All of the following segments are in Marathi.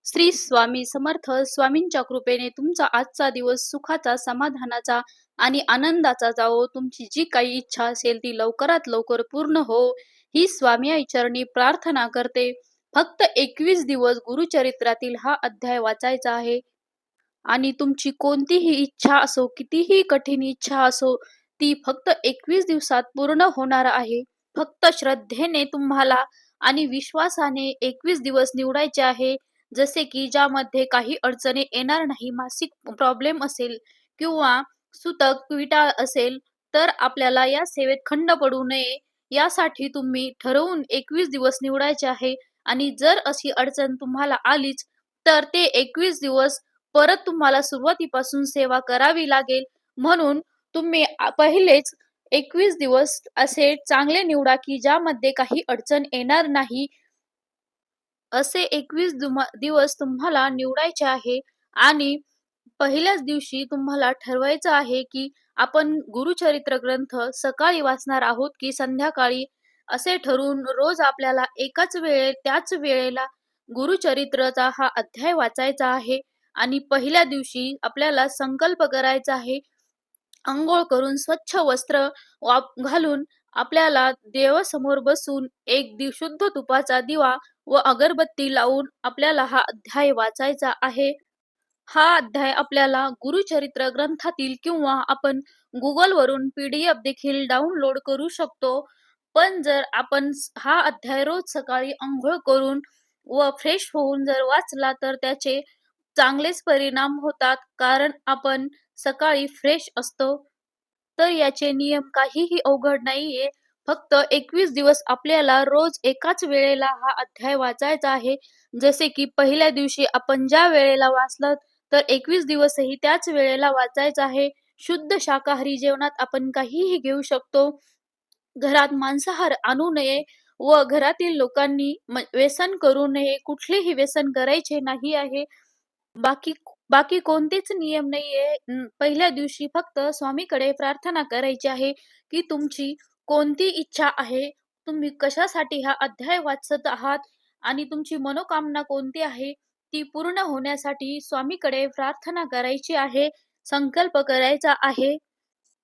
श्री स्वामी समर्थ स्वामींच्या कृपेने तुमचा आजचा दिवस सुखाचा, समाधानाचा आणि आनंदाचा जावो. तुमची जी काही इच्छा असेल ती लवकरात लवकर पूर्ण हो, ही स्वामी आई चरणी प्रार्थना करते. फक्त 21 दिवस गुरुचरित्रातील हा अध्याय वाचायचा आहे आणि तुमची कोणतीही इच्छा असो, कितीही कठीण इच्छा असो, ती फक्त 21 दिवसात पूर्ण होणार आहे. फक्त श्रद्धेने तुम्हाला आणि विश्वासाने 21 दिवस निवडायचे आहे. जसे की ज्यामध्ये काही अडचणी येणार नाही, मासिक प्रॉब्लेम असेल किंवा सुतक विटाळ असेल, तर आपल्याला या सेवेत खंड पडू नये यासाठी तुम्ही ठरवून 21 दिवस निवडायचे आहे. आणि जर अशी अडचण तुम्हाला आलीच, तर ते 21 दिवस परत तुम्हाला सुरुवातीपासून सेवा करावी लागेल. म्हणून तुम्ही पहिलेच 21 दिवस असे चांगले निवडा की ज्यामध्ये काही अडचण येणार नाही. असे 21 दिवस तुम्हाला निवडायचे आहे आणि पहिल्याच दिवशी तुम्हाला ठरवायचं आहे की आपण गुरुचरित्र ग्रंथ सकाळी वाचणार आहोत की संध्याकाळी, असे ठरवून रोज आपल्याला एकाच त्याच वेळेला गुरुचरित्रचा हा अध्याय वाचायचा आहे. आणि पहिल्या दिवशी आपल्याला संकल्प करायचा आहे. अंघोळ करून स्वच्छ वस्त्र घालून आपल्याला देवासमोर बसून एक शुद्ध तुपाचा दिवा व अगरबत्ती लावून आपल्याला हा अध्याय वाचायचा आहे. हा अध्याय आपल्याला गुरुचरित्र ग्रंथातील किंवा आपण Google वरून PDF देखील डाउनलोड करू शकतो. पण जर आपण हा अध्याय रोज सकाळी अंघोळ करून व फ्रेश होऊन जर वाचला, तर त्याचे चांगलेच परिणाम होतात, कारण आपण सकाळी फ्रेश असतो. तर याचे नियम काहीही अवघड नाहीये. फक्त 21 दिवस आपल्याला रोज एकाच वेळेला हा अध्याय वाचायचा आहे. जसे की पहिल्या दिवशी आपण ज्या वेळेला वाचलं, तर 21 दिवसही त्याच वेळेला वाचायचं आहे. शुद्ध शाकाहारी जेवणात आपण काहीही घेऊ शकतो. घरात मांसाहार आणू नये व घरातील लोकांनी व्यसन करू नये. कुठलेही व्यसन करायचे नाही आहे. बाकी बाकी कोणतेच नियम नाहीये. पहिल्या दिवशी फक्त स्वामीकडे प्रार्थना करायची आहे की तुमची कोणती इच्छा आहे, तुम्ही कशासाठी हा अध्याय वाचत आहात आणि तुमची मनोकामना कोणती आहे, ती पूर्ण होण्यासाठी स्वामीकडे प्रार्थना करायची आहे, संकल्प करायचा आहे.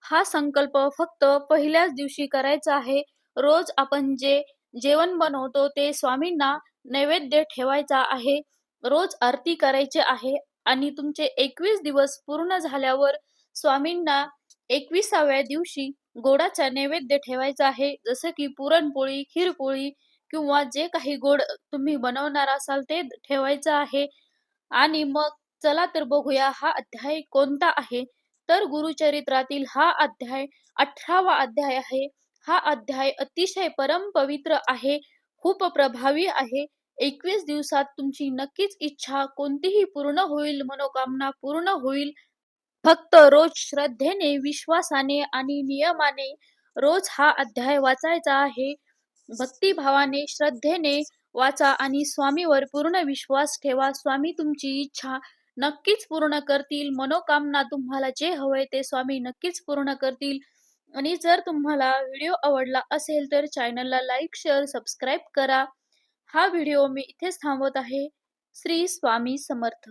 हा संकल्प फक्त पहिल्याच दिवशी करायचा आहे. रोज आपण जे जेवण बनवतो ते स्वामींना नैवेद्य ठेवायचा आहे. रोज आरती करायची आहे आणि तुमचे 21 दिवस पूर्ण झाल्यावर स्वामींना 21व्या दिवशी गोडाचा नैवेद्य ठेवायचा आहे. जसं की पुरणपोळी, खीरपोळी किंवा जे काही गोड तुम्ही बनवणार असाल ते ठेवायचं आहे. आणि मग चला तर बघूया हा अध्याय कोणता आहे. तर गुरुचरित्रातील हा अध्याय 18वा अध्याय आहे. हा अध्याय अतिशय परमपवित्र आहे, खूप प्रभावी आहे. 21 दिवसात तुमची नक्कीच इच्छा कोणतीही पूर्ण होईल, मनोकामना पूर्ण होईल. फक्त रोज श्रद्धेने, विश्वासाने आणि नियमाने रोज हा अध्याय वाचायचा आहे. भक्तिभावाने, श्रद्धेने वाचा आणि स्वामीवर पूर्ण विश्वास ठेवा. स्वामी तुमची इच्छा नक्कीच पूर्ण करतील. मनोकामना तुम्हाला जे हवंय ते स्वामी नक्कीच पूर्ण करतील. आणि जर तुम्हाला व्हिडिओ आवडला असेल तर चॅनलला लाईक, शेअर, सबस्क्राईब करा. हा व्हिडिओ मी इथेच थांबवत आहे. श्री स्वामी समर्थ.